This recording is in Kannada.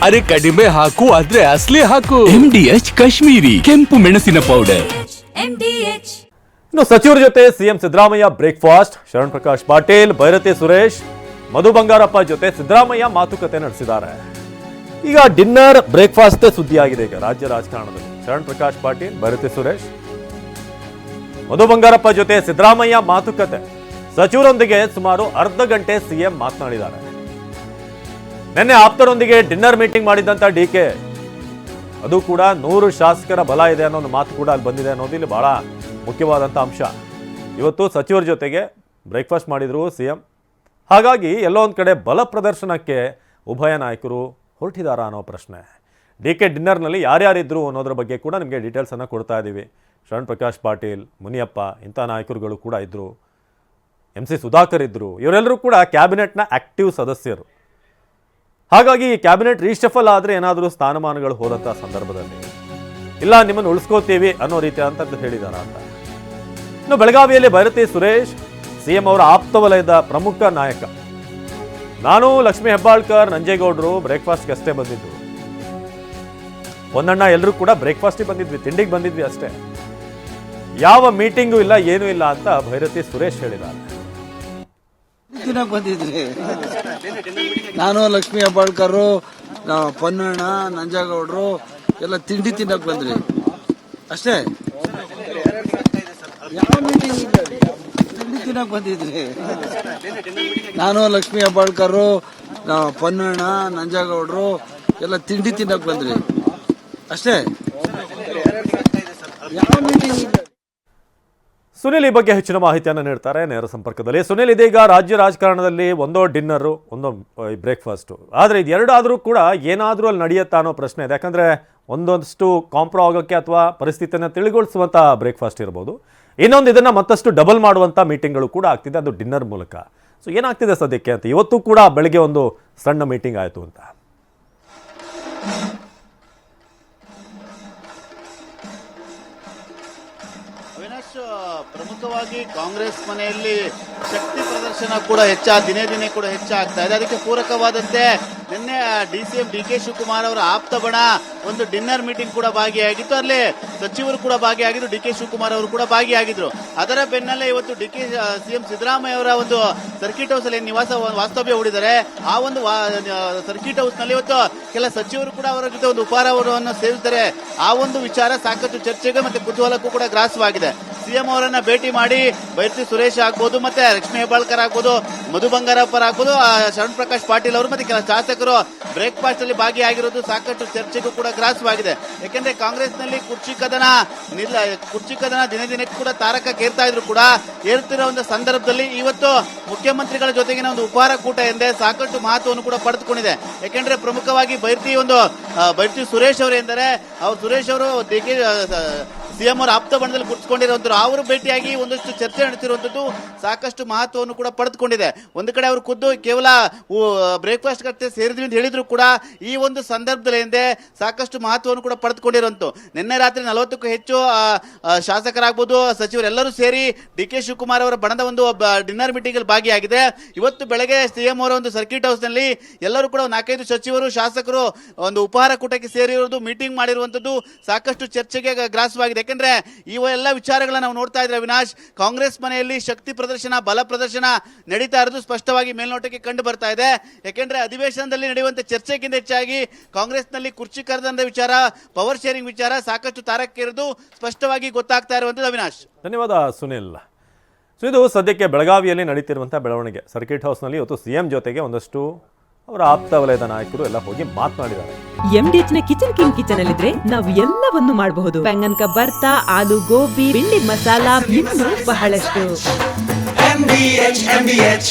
ಅರೆ ಕಡಿಮೆ ಹಾಕು ಆದ್ರೆ ಅಸಲಿ ಹಾಕು. MDH ಕಾಶ್ಮೀರಿ ಕೆಂಪು ಮೆಣಸಿನ ಪೌಡರ್. ಇನ್ನು ಸಚಿವರ ಜೊತೆ ಸಿಎಂ ಸಿದ್ದರಾಮಯ್ಯ ಬ್ರೇಕ್ಫಾಸ್ಟ್. ಶರಣ್ ಪ್ರಕಾಶ್ ಪಾಟೀಲ್, ಬೈರತಿ ಸುರೇಶ್, ಮಧು ಬಂಗಾರಪ್ಪ ಜೊತೆ ಸಿದ್ದರಾಮಯ್ಯ ಮಾತುಕತೆ ನಡೆಸಿದ್ದಾರೆ. ಈಗ ಡಿನ್ನರ್ ಬ್ರೇಕ್ಫಾಸ್ಟ್ ಸುದ್ದಿಯಾಗಿದೆ ಈಗ ರಾಜ್ಯ ರಾಜಕಾರಣದಲ್ಲಿ. ಶರಣ್ ಪ್ರಕಾಶ್ ಪಾಟೀಲ್, ಬೈರತಿ ಸುರೇಶ್, ಮಧು ಬಂಗಾರಪ್ಪ ಜೊತೆ ಸಿದ್ದರಾಮಯ್ಯ ಮಾತುಕತೆ. ಸಚಿವರೊಂದಿಗೆ ಸುಮಾರು ಅರ್ಧ ಗಂಟೆ ಸಿಎಂ ಮಾತನಾಡಿದ್ದಾರೆ. ನಿನ್ನೆ ಆಪ್ತರೊಂದಿಗೆ ಡಿನ್ನರ್ ಮೀಟಿಂಗ್ ಮಾಡಿದ್ದಂತ ಡಿಕೆ, ಅದು ಕೂಡ 100 ಶಾಸಕರ ಬಲ ಇದೆ ಅನ್ನೋ ಒಂದು ಮಾತು ಕೂಡ ಅಲ್ಲಿ ಬಂದಿದೆ ಅನ್ನೋದು ಇಲ್ಲಿ ಬಹಳ ಮುಖ್ಯವಾದಂಥ ಅಂಶ. ಇವತ್ತು ಸಚಿವರ ಜೊತೆಗೆ ಬ್ರೇಕ್ಫಾಸ್ಟ್ ಮಾಡಿದ್ರು ಸಿಎಂ. ಹಾಗಾಗಿ ಎಲ್ಲೋ ಒಂದು ಕಡೆ ಬಲ ಪ್ರದರ್ಶನಕ್ಕೆ ಉಭಯ ನಾಯಕರು ಹೊರಟಿದಾರಾ ಅನ್ನೋ ಪ್ರಶ್ನೆ. ಡಿಕೆ ಡಿನ್ನರ್ನಲ್ಲಿ ಯಾರ್ಯಾರಿದ್ರು ಅನ್ನೋದ್ರ ಬಗ್ಗೆ ಕೂಡ ನಿಮಗೆ ಡೀಟೇಲ್ಸನ್ನು ಕೊಡ್ತಾ ಇದ್ದೀವಿ. ಶರಣ್ ಪ್ರಕಾಶ್ ಪಾಟೀಲ್, ಮುನಿಯಪ್ಪ ಇಂಥ ನಾಯಕರುಗಳು ಕೂಡ ಇದ್ದರು. MC ಸುಧಾಕರ್ ಇದ್ದರು. ಇವರೆಲ್ಲರೂ ಕೂಡ ಕ್ಯಾಬಿನೆಟ್ನ ಆಕ್ಟಿವ್ ಸದಸ್ಯರು. ಹಾಗಾಗಿ ಕ್ಯಾಬಿನೆಟ್ ರೀಶಫಲ್ ಆದರೆ ಏನಾದರೂ ಸ್ಥಾನಮಾನಗಳು ಹೋದಂಥ ಸಂದರ್ಭದಲ್ಲಿ ಇಲ್ಲ ನಿಮ್ಮನ್ನು ಉಳಿಸ್ಕೋತೀವಿ ಅನ್ನೋ ರೀತಿ ಅಂತದ್ದು ಹೇಳಿದಾರ ಅಂತ. ಇನ್ನು ಬೆಳಗಾವಿಯಲ್ಲಿ ಬೈರತಿ ಸುರೇಶ್, ಸಿಎಂ ಅವರ ಆಪ್ತ ವಲಯದ ಪ್ರಮುಖ ನಾಯಕ. ನಾನು, ಲಕ್ಷ್ಮೀ ಹೆಬ್ಬಾಳ್ಕರ್, ನಂಜೇಗೌಡರು ಬ್ರೇಕ್ಫಾಸ್ಟ್ಗೆ ಅಷ್ಟೇ ಬಂದಿದ್ದು. ಒಂದಣ್ಣ ಎಲ್ಲರೂ ಕೂಡ ಬ್ರೇಕ್ಫಾಸ್ಟಿಗೆ ಬಂದಿದ್ವಿ, ತಿಂಡಿಗೆ ಬಂದಿದ್ವಿ ಅಷ್ಟೇ. ಯಾವ ಮೀಟಿಂಗು ಇಲ್ಲ, ಏನೂ ಇಲ್ಲ ಅಂತ ಬೈರತಿ ಸುರೇಶ್ ಹೇಳಿದ್ದಾರೆ. ಬಂದಿದ್ರಿ ನಾನು, ಲಕ್ಷ್ಮೀ ಹೆಬ್ಬಾಳ್ಕರು, ಪೊನ್ನಣ್ಣ, ನಂಜೇಗೌಡರು ಎಲ್ಲ ತಿಂಡಿ ತಿನ್ನಕ್ ಬಂದ್ರಿ ಅಷ್ಟೇ. ಯಾವ ಮೀಟಿಂಗ್ ತಿಂಡಿ ತಿನ್ನಕ್ ಬಂದಿದ್ರಿ ನಾನು, ಲಕ್ಷ್ಮೀ ಹೆಬ್ಬಾಳ್ಕರು, ಪೊನ್ನಣ್ಣ, ನಂಜೇಗೌಡರು ಎಲ್ಲ ತಿಂಡಿ ತಿನ್ನಕ್ ಬಂದ್ರಿ ಅಷ್ಟೇ. ಯಾವ ಮೀಟಿಂಗ್ ಸುನಿಲ್ ಈ ಬಗ್ಗೆ ಹೆಚ್ಚಿನ ಮಾಹಿತಿಯನ್ನು ನೀಡ್ತಾರೆ ನೇರ ಸಂಪರ್ಕದಲ್ಲಿ. ಸುನಿಲ್, ಇದೀಗ ರಾಜ್ಯ ರಾಜಕಾರಣದಲ್ಲಿ ಒಂದೋ ಡಿನ್ನರು, ಒಂದೋ ಬ್ರೇಕ್ಫಾಸ್ಟು, ಆದರೆ ಇದೆರಡಾದರೂ ಕೂಡ ಏನಾದರೂ ಅಲ್ಲಿ ನಡೆಯುತ್ತಾ ಅನ್ನೋ ಪ್ರಶ್ನೆ ಇದೆ. ಯಾಕಂದರೆ ಒಂದೊಂದಷ್ಟು ಕಾಂಪ್ರೋ ಆಗೋಕ್ಕೆ ಅಥವಾ ಪರಿಸ್ಥಿತಿಯನ್ನು ತಿಳಿಗೊಳಿಸುವಂಥ ಬ್ರೇಕ್ಫಾಸ್ಟ್ ಇರ್ಬೋದು, ಇನ್ನೊಂದು ಇದನ್ನು ಮತ್ತಷ್ಟು ಡಬಲ್ ಮಾಡುವಂಥ ಮೀಟಿಂಗ್ಗಳು ಕೂಡ ಆಗ್ತಿದೆ, ಅದು ಡಿನ್ನರ್ ಮೂಲಕ. ಸೊ ಏನಾಗ್ತಿದೆ ಸದ್ಯಕ್ಕೆ ಅಂತ, ಇವತ್ತು ಕೂಡ ಬೆಳಗ್ಗೆ ಒಂದು ಸಣ್ಣ ಮೀಟಿಂಗ್ ಆಯಿತು ಅಂತ. ಪ್ರಮುಖವಾಗಿ ಕಾಂಗ್ರೆಸ್ ಮನೆಯಲ್ಲಿ ಶಕ್ತಿ ಪ್ರದರ್ಶನ ಕೂಡ ದಿನೇ ದಿನೇ ಕೂಡ ಹೆಚ್ಚಾಗ್ತಾ ಇದೆ. ಅದಕ್ಕೆ ಪೂರಕವಾದಂತೆ ನಿನ್ನೆ DCM DK ಶಿವಕುಮಾರ್ ಅವರ ಆಪ್ತ ಬಣ ಒಂದು ಡಿನ್ನರ್ ಮೀಟಿಂಗ್ ಕೂಡ ಭಾಗಿಯಾಗಿತ್ತು. ಅಲ್ಲಿ ಸಚಿವರು ಕೂಡ ಭಾಗಿಯಾಗಿದ್ರು, DK ಶಿವಕುಮಾರ್ ಅವರು ಕೂಡ ಭಾಗಿಯಾಗಿದ್ರು. ಅದರ ಬೆನ್ನಲ್ಲೇ ಇವತ್ತು CM ಸಿದ್ದರಾಮಯ್ಯ ಅವರ ಒಂದು ಸರ್ಕಿಟ್ ಹೌಸ್ ಅಲ್ಲಿ ವಾಸ್ತವ್ಯ ಹೂಡಿದ್ದಾರೆ. ಆ ಒಂದು ಸರ್ಕಿಟ್ ಹೌಸ್ ನಲ್ಲಿ ಇವತ್ತು ಕೆಲ ಸಚಿವರು ಕೂಡ ಅವರ ಜೊತೆ ಒಂದು ಉಪಹಾರವನ್ನು ಸೇವಿಸಿದ್ದಾರೆ. ಆ ಒಂದು ವಿಚಾರ ಸಾಕಷ್ಟು ಚರ್ಚೆಗೆ ಮತ್ತೆ ಕುತೂಹಲಕ್ಕೂ ಕೂಡ ಗ್ರಾಸವಾಗಿದೆ. ಸಿಎಂ ಅವರನ್ನ ಭೇಟಿ ಮಾಡಿ ಬೈರತಿ ಸುರೇಶ್ ಆಗ್ಬೋದು, ಮತ್ತೆ ಲಕ್ಷ್ಮೀ ಹೆಬ್ಬಾಳ್ಕರ್ ಆಗ್ಬೋದು, ಮಧು ಬಂಗಾರಪ್ಪರ್ ಆಗ್ಬೋದು, ಶರಣ್ ಪ್ರಕಾಶ್ ಪಾಟೀಲ್ ಅವರು ಮತ್ತೆ ಕೆಲ ಶಾಸಕರು ಬ್ರೇಕ್ಫಾಸ್ಟ್ ಅಲ್ಲಿ ಭಾಗಿಯಾಗಿರೋದು ಸಾಕಷ್ಟು ಚರ್ಚೆಗೂ ಕೂಡ ಗ್ರಾಸವಾಗಿದೆ. ಯಾಕೆಂದ್ರೆ ಕಾಂಗ್ರೆಸ್ನಲ್ಲಿ ಕುರ್ಚಿ ಕದನ ದಿನೇ ದಿನಕ್ಕೆ ಕೂಡ ತಾರಕಕ್ಕೇರ್ತಾ ಇದ್ರು ಕೂಡ ಏರುತ್ತಿರೋ ಒಂದು ಸಂದರ್ಭದಲ್ಲಿ ಇವತ್ತು ಮುಖ್ಯಮಂತ್ರಿಗಳ ಜೊತೆಗಿನ ಒಂದು ಉಪಹಾರ ಕೂಟ ಎಂದೇ ಸಾಕಷ್ಟು ಮಹತ್ವವನ್ನು ಕೂಡ ಪಡೆದುಕೊಂಡಿದೆ. ಯಾಕೆಂದ್ರೆ ಪ್ರಮುಖವಾಗಿ ಬೈರತಿ ಸುರೇಶ್ ಅವರು ಎಂದರೆ ಸುರೇಶ್ ಅವರು ಸಿಎಂ ಅವರ ಆಪ್ತ ಬಣದಲ್ಲಿ ಕುಳಿತುಕೊಂಡಿರುವಂತರು, ಅವರು ಭೇಟಿಯಾಗಿ ಒಂದಷ್ಟು ಚರ್ಚೆ ನಡೆಸಿರುವಂತದ್ದು ಸಾಕಷ್ಟು ಮಹತ್ವವನ್ನು ಕೂಡ ಪಡೆದುಕೊಂಡಿದೆ. ಒಂದು ಕಡೆ ಅವರು ಖುದ್ದು ಕೇವಲ ಬ್ರೇಕ್ಫಾಸ್ಟ್ ಕತ್ತೆ ಸೇರಿದ್ವಿ ಅಂತ ಹೇಳಿದ್ರು ಕೂಡ ಈ ಒಂದು ಸಂದರ್ಭದಲ್ಲಿ ಹಿಂದೆ ಸಾಕಷ್ಟು ಮಹತ್ವವನ್ನು ಕೂಡ ಪಡೆದುಕೊಂಡಿರುವಂತ. ನಿನ್ನೆ ರಾತ್ರಿ 40ಕ್ಕೂ ಹೆಚ್ಚು ಶಾಸಕರಾಗಬಹುದು, ಸಚಿವರೆಲ್ಲರೂ ಸೇರಿ DK ಶಿವಕುಮಾರ್ ಅವರ ಬಣದ ಒಂದು ಡಿನ್ನರ್ ಮೀಟಿಂಗ್ ಅಲ್ಲಿ ಭಾಗಿಯಾಗಿದೆ. ಇವತ್ತು ಬೆಳಗ್ಗೆ ಸಿಎಂ ಅವರ ಒಂದು ಸರ್ಕಿಟ್ ಹೌಸ್ ನಲ್ಲಿ ಎಲ್ಲರೂ ಕೂಡ 4-5 ಸಚಿವರು, ಶಾಸಕರು ಒಂದು ಉಪಹಾರ ಕೂಟಕ್ಕೆ ಸೇರಿರುವುದು, ಮೀಟಿಂಗ್ ಮಾಡಿರುವಂತದ್ದು ಸಾಕಷ್ಟು ಚರ್ಚೆಗೆ ಗ್ರಾಸವಾಗಿದೆ. ಯಾಕೆಂದ್ರೆ ಇವೆಲ್ಲ ವಿಚಾರಗಳನ್ನ ನಾವು ನೋಡ್ತಾ ಇದ್ರೆ ಅವಿನಾಶ್, ಕಾಂಗ್ರೆಸ್ ಮನೆಯಲ್ಲಿ ಶಕ್ತಿ ಪ್ರದರ್ಶನ, ಬಲ ಪ್ರದರ್ಶನ ನಡೀತಾ ಇರೋದು ಸ್ಪಷ್ಟವಾಗಿ ಮೇಲ್ನೋಟಕ್ಕೆ ಕಂಡು ಬರ್ತಾ ಇದೆ. ಯಾಕೆಂದ್ರೆ ಅಧಿವೇಶನದಲ್ಲಿ ನಡೆಯುವಂತ ಚರ್ಚೆಗಿಂತ ಹೆಚ್ಚಾಗಿ ಕಾಂಗ್ರೆಸ್ನಲ್ಲಿ ಕುರ್ಚಿ ಕರೆದಂತ ವಿಚಾರ, ಪವರ್ ಶೇರಿಂಗ್ ವಿಚಾರ ಸಾಕಷ್ಟು ತಾರಕ್ಕೇರಿದು ಸ್ಪಷ್ಟವಾಗಿ ಗೊತ್ತಾಗ್ತಾ ಇರುವಂತದ್ದು ಅವಿನಾಶ್. ಧನ್ಯವಾದ ಸುನಿಲ್. ಸೊ ಇದು ಸದ್ಯಕ್ಕೆ ಬೆಳಗಾವಿಯಲ್ಲಿ ನಡೀತಿರುವಂಥ ಬೆಳವಣಿಗೆ. ಸರ್ಕಿಟ್ ಹೌಸ್ನಲ್ಲಿ ಇವತ್ತು ಸಿಎಂ ಜೊತೆಗೆ ಒಂದಷ್ಟು ಅವರ ಆಪ್ತ ವಲಯದ ನಾಯಕರು ಎಲ್ಲ ಹೋಗಿ ಮಾತನಾಡಿದ್ದಾರೆ. MDH ನ ಕಿಚನ್ ಅಲ್ಲಿದ್ರೆ ನಾವು ಎಲ್ಲವನ್ನು ಮಾಡಬಹುದು. ಬೆಂಗನ್ ಕಾ ಬರ್ತಾ, ಆಲೂ ಗೋಬಿ, ಭಿಂಡಿ ಮಸಾಲಾ, ಇನ್ನೂ ಬಹಳಷ್ಟು. MDH